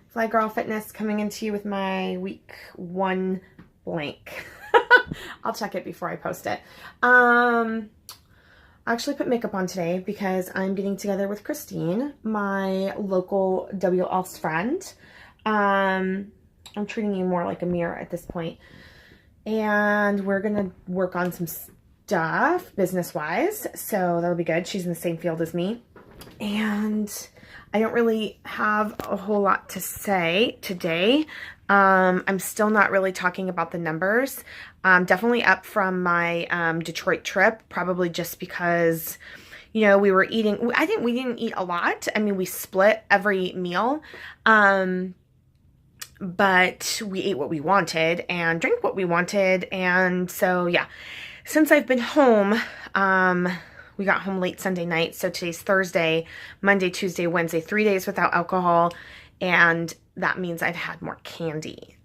Fly Girl Fitness coming into you with my week 1 blank. I'll check it before I post it. I actually put makeup on today because I'm getting together with Christine, my local WL's friend. I'm treating you more like a mirror at this point. And we're gonna work on some stuff business-wise, so that'll be good. She's in the same field as me. And I don't really have a whole lot to say today. I'm still not really talking about the numbers. Definitely up from my Detroit trip, probably just because, you know, we were eating, we didn't eat a lot. I mean, we split every meal, but we ate what we wanted and drank what we wanted. And so, yeah, since I've been home, we got home late Sunday night, so today's Thursday, Monday, Tuesday, Wednesday, 3 days without alcohol, and that means I've had more candy,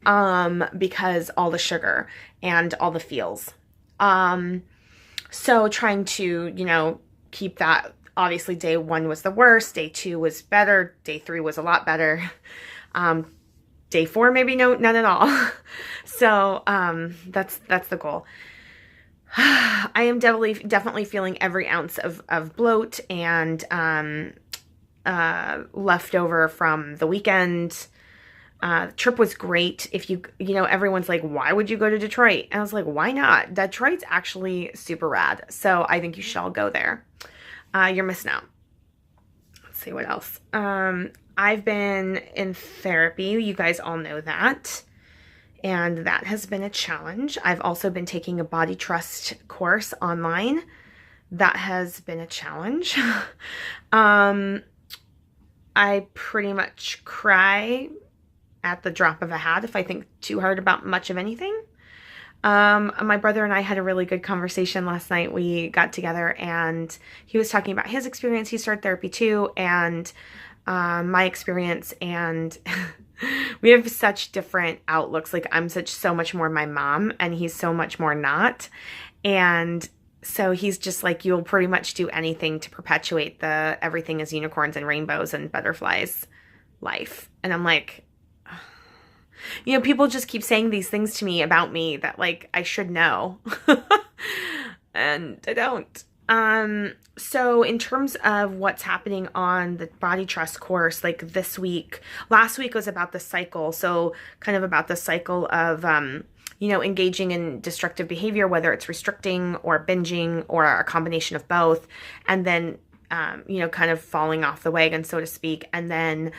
because all the sugar and all the feels. So trying to, you know, keep that. Obviously, day 1 was the worst, day 2 was better, day 3 was a lot better, day 4 maybe none at all. So that's the goal. I am definitely feeling every ounce of bloat and leftover from the weekend. The trip was great. If you know, everyone's like, why would you go to Detroit? And I was like, why not? Detroit's actually super rad. So I think you should all go there. You're missing out. Let's see what else. I've been in therapy. You guys all know that. And that has been a challenge. I've also been taking a body trust course online. That has been a challenge. I pretty much cry at the drop of a hat if I think too hard about much of anything. My brother and I had a really good conversation last night. We got together and he was talking about his experience. He started therapy too, and my experience, and we have such different outlooks. Like, I'm so much more my mom and he's so much more not. And so he's just like, you'll pretty much do anything to perpetuate the everything is unicorns and rainbows and butterflies life. And I'm like, you know, people just keep saying these things to me about me that, like, I should know. And I don't. So in terms of what's happening on the body trust course, like this week, last week was about the cycle. So kind of about the cycle of, you know, engaging in destructive behavior, whether it's restricting or binging or a combination of both. And then, you know, kind of falling off the wagon, so to speak. And then,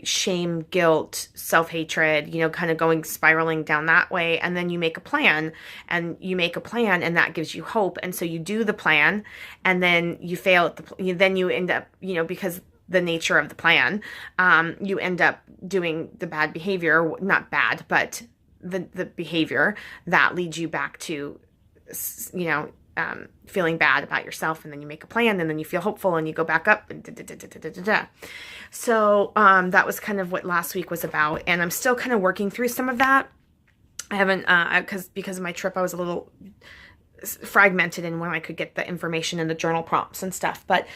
shame, guilt, self-hatred, you know, kind of spiraling down that way. And then you make a plan and that gives you hope. And so you do the plan and then you fail at then you end up, you know, because the nature of the plan, you end up doing the bad behavior, not bad, but the behavior that leads you back to, you know, feeling bad about yourself, and then you make a plan, and then you feel hopeful, and you go back up. So that was kind of what last week was about, and I'm still kind of working through some of that. I haven't, because of my trip, I was a little fragmented in when I could get the information and the journal prompts and stuff. But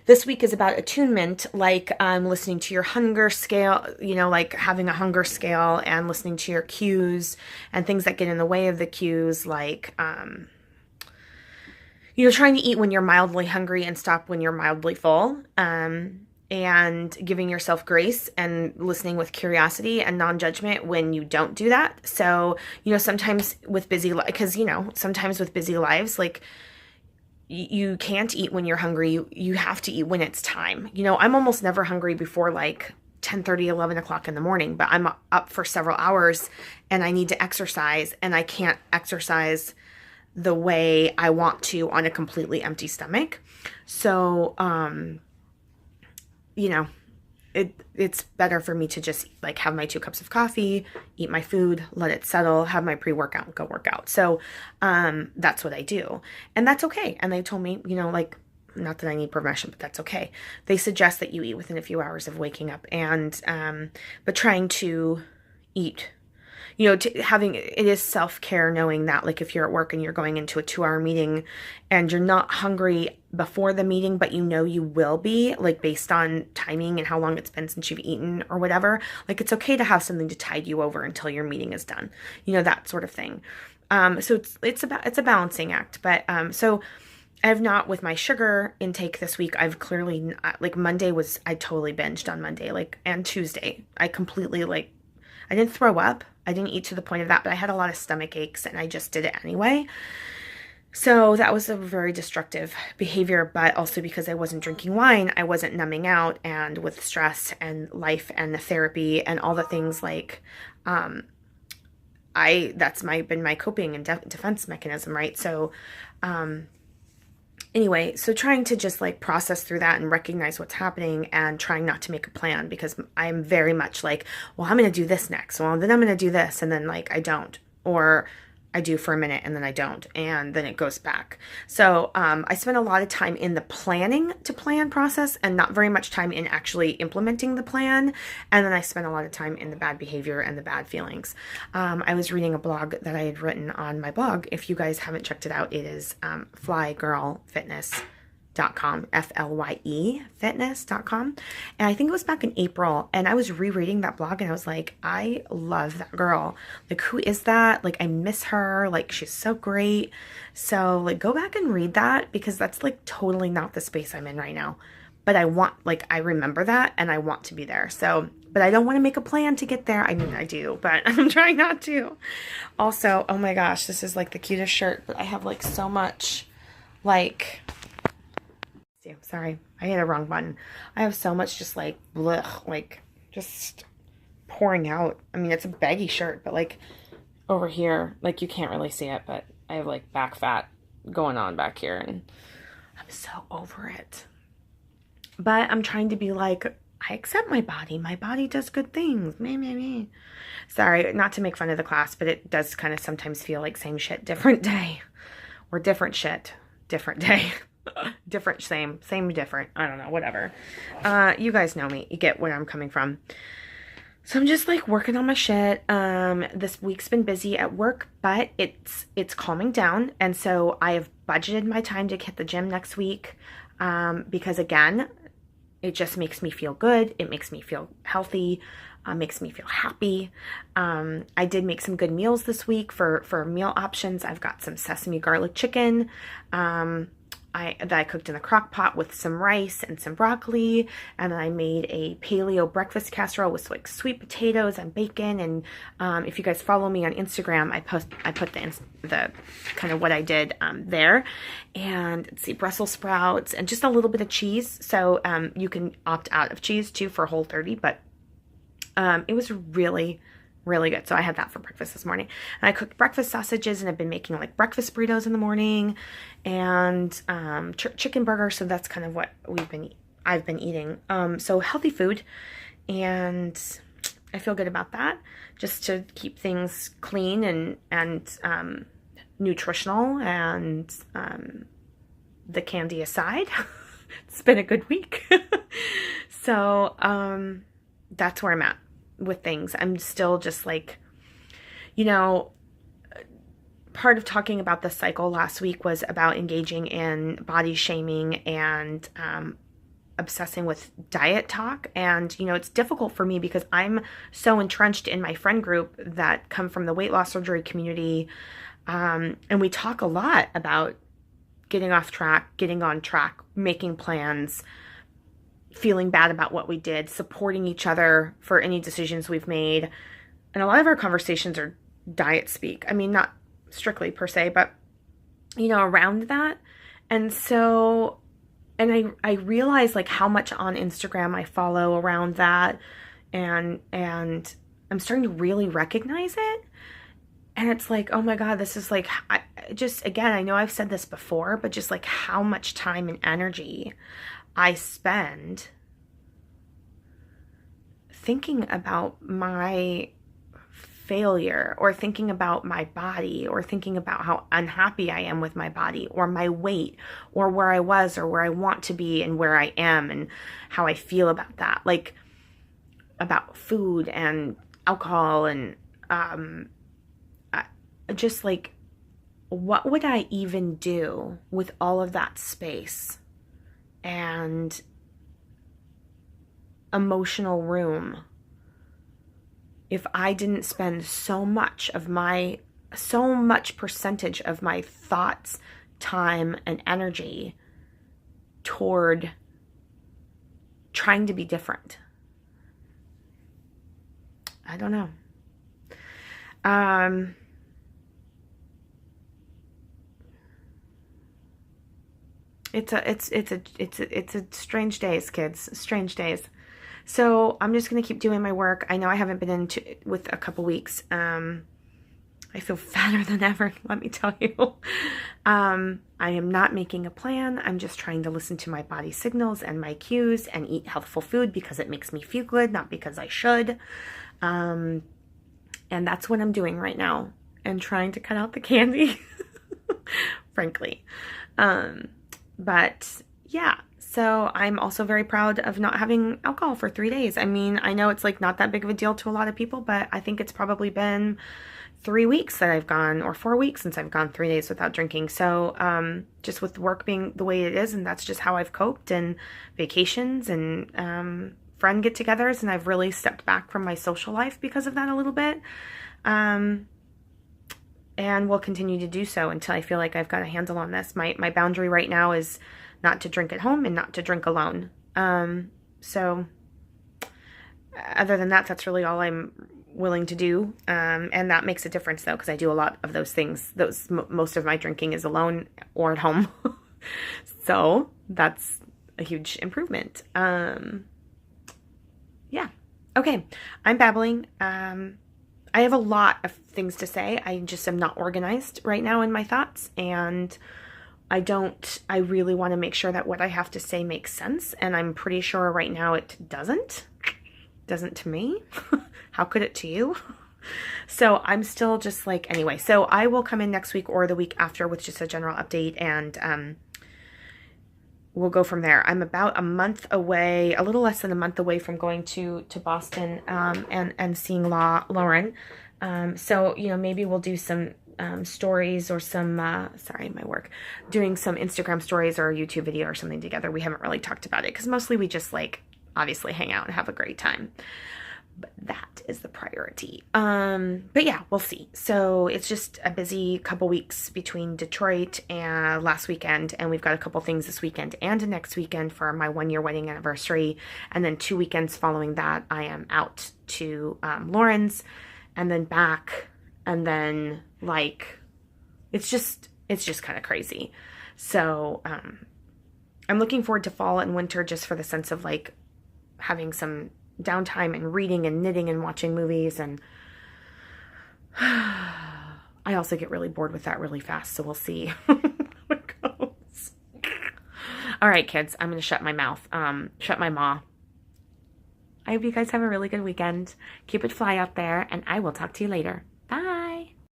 this week is about attunement, like listening to your hunger scale, you know, like having a hunger scale and listening to your cues and things that get in the way of the cues, like you know, trying to eat when you're mildly hungry and stop when you're mildly full, and giving yourself grace and listening with curiosity and non-judgment when you don't do that. So, you know, sometimes with busy lives, like you can't eat when you're hungry. You have to eat when it's time. You know, I'm almost never hungry before like 10:30, 11 o'clock in the morning, but I'm up for several hours and I need to exercise, and I can't exercise the way I want to on a completely empty stomach. So, you know, it's better for me to just like have my 2 cups of coffee, eat my food, let it settle, have my pre-workout, and go work out. So, that's what I do. And that's okay. And they told me, you know, like, not that I need permission, but that's okay. They suggest that you eat within a few hours of waking up, and, but trying to eat, you know, it is self-care, knowing that, like, if you're at work and you're going into a 2-hour meeting and you're not hungry, before the meeting, but you know you will be, like based on timing and how long it's been since you've eaten or whatever, like it's okay to have something to tide you over until your meeting is done, that sort of thing. So it's a balancing act, but so I have not, with my sugar intake this week, I've clearly, like Monday was, I totally binged on Monday, like, and Tuesday. I completely, like, I didn't throw up. I didn't eat to the point of that, but I had a lot of stomach aches and I just did it anyway. So that was a very destructive behavior, but also because I wasn't drinking wine, I wasn't numbing out, and with stress and life and the therapy and all the things, like, that's been my coping and defense mechanism, right? So, anyway, so trying to just like process through that and recognize what's happening and trying not to make a plan, because I'm very much like, well, I'm going to do this next. Well, then I'm going to do this. And then like, I don't, or I do for a minute and then I don't, and then it goes back. So I spent a lot of time in the planning to plan process and not very much time in actually implementing the plan. And then I spent a lot of time in the bad behavior and the bad feelings. I was reading a blog that I had written on my blog. If you guys haven't checked it out, it is flygirlfitness.com, FLYE fitness.com. And I think it was back in April, and I was rereading that blog and I was like, I love that girl. Like, who is that? Like, I miss her. Like, she's so great. So like, go back and read that, because that's like totally not the space I'm in right now. But I remember that and I want to be there. So, but I don't want to make a plan to get there. I mean, I do, but I'm trying not to. Also, oh my gosh, this is like the cutest shirt, but I have like so much, like, sorry, I hit a wrong button. I have so much just like blech, like just pouring out. I mean, it's a baggy shirt, but like over here, like you can't really see it, but I have like back fat going on back here, and I'm so over it. But I'm trying to be like, I accept my body. My body does good things. Me. Sorry, not to make fun of the class, but it does kind of sometimes feel like same shit, different day, or different shit, different day. Different, same, different. I don't know, whatever. You guys know me. You get where I'm coming from. So I'm just like working on my shit. This week's been busy at work, but it's calming down. And so I have budgeted my time to hit the gym next week. Because again, it just makes me feel good. It makes me feel healthy. Makes me feel happy. I did make some good meals this week for meal options. I've got some sesame garlic chicken. That I cooked in the crock pot with some rice and some broccoli, and then I made a paleo breakfast casserole with like sweet potatoes and bacon. And if you guys follow me on Instagram, I put the kind of what I did there. And let's see, Brussels sprouts and just a little bit of cheese. So you can opt out of cheese too for Whole30, but it was really good. So I had that for breakfast this morning. And I cooked breakfast sausages, and I've been making like breakfast burritos in the morning, and chicken burger. So that's kind of what I've been eating. So healthy food, and I feel good about that, just to keep things clean and nutritional, and the candy aside. It's been a good week. So that's where I'm at with things. I'm still just like, part of talking about the cycle last week was about engaging in body shaming and obsessing with diet talk. And, it's difficult for me because I'm so entrenched in my friend group that come from the weight loss surgery community. And we talk a lot about getting off track, getting on track, making plans, feeling bad about what we did, supporting each other for any decisions we've made. And a lot of our conversations are diet speak. I mean, not strictly per se, but, around that. And so, and I realize like how much on Instagram I follow around that. And I'm starting to really recognize it. And it's like, oh my God, this is like, again, I know I've said this before, but just like how much time and energy I spend thinking about my failure, or thinking about my body, or thinking about how unhappy I am with my body, or my weight, or where I was, or where I want to be, and where I am, and how I feel about that, like about food and alcohol, and just like, what would I even do with all of that space and emotional room if I didn't spend so much percentage of my thoughts, time, and energy toward trying to be different. I don't know. It's a strange days, kids. Strange days. So I'm just gonna keep doing my work. I know I haven't been in with a couple weeks. I feel fatter than ever, let me tell you. I am not making a plan. I'm just trying to listen to my body signals and my cues and eat healthful food because it makes me feel good, not because I should. And that's what I'm doing right now, and trying to cut out the candy, frankly. But yeah, so I'm also very proud of not having alcohol for 3 days. I mean, I know it's like not that big of a deal to a lot of people, but I think it's probably been 3 weeks that I've gone, or 4 weeks since I've gone 3 days without drinking. So just with work being the way it is, and that's just how I've coped, and vacations and friend get-togethers, and I've really stepped back from my social life because of that a little bit. And will continue to do so until I feel like I've got a handle on this. My boundary right now is not to drink at home and not to drink alone. So other than that, that's really all I'm willing to do. And that makes a difference though, because I do a lot of those things. Most of my drinking is alone or at home. So that's a huge improvement. Yeah. Okay. I'm babbling. I have a lot of things to say. I just am not organized right now in my thoughts, and I really want to make sure that what I have to say makes sense, and I'm pretty sure right now it doesn't to me. How could it to you? So I'm still just like, anyway, so I will come in next week or the week after with just a general update, and we'll go from there. I'm about a month away, a little less than a month away from going to Boston and seeing Lauren. So, you know, maybe we'll do some stories or some, doing some Instagram stories or a YouTube video or something together. We haven't really talked about it because mostly we just like obviously hang out and have a great time. But that is the priority. But yeah, we'll see. So it's just a busy couple weeks between Detroit and last weekend, and we've got a couple things this weekend and next weekend for my 1-year wedding anniversary, and then 2 weekends following that I am out to Lauren's, and then back, and then like it's just kind of crazy. So I'm looking forward to fall and winter just for the sense of like having some downtime and reading and knitting and watching movies, and I also get really bored with that really fast, so we'll see how it goes. All right, kids, I'm gonna shut my mouth, shut my maw. I hope you guys have a really good weekend. Keep it fly out there, and I will talk to you later.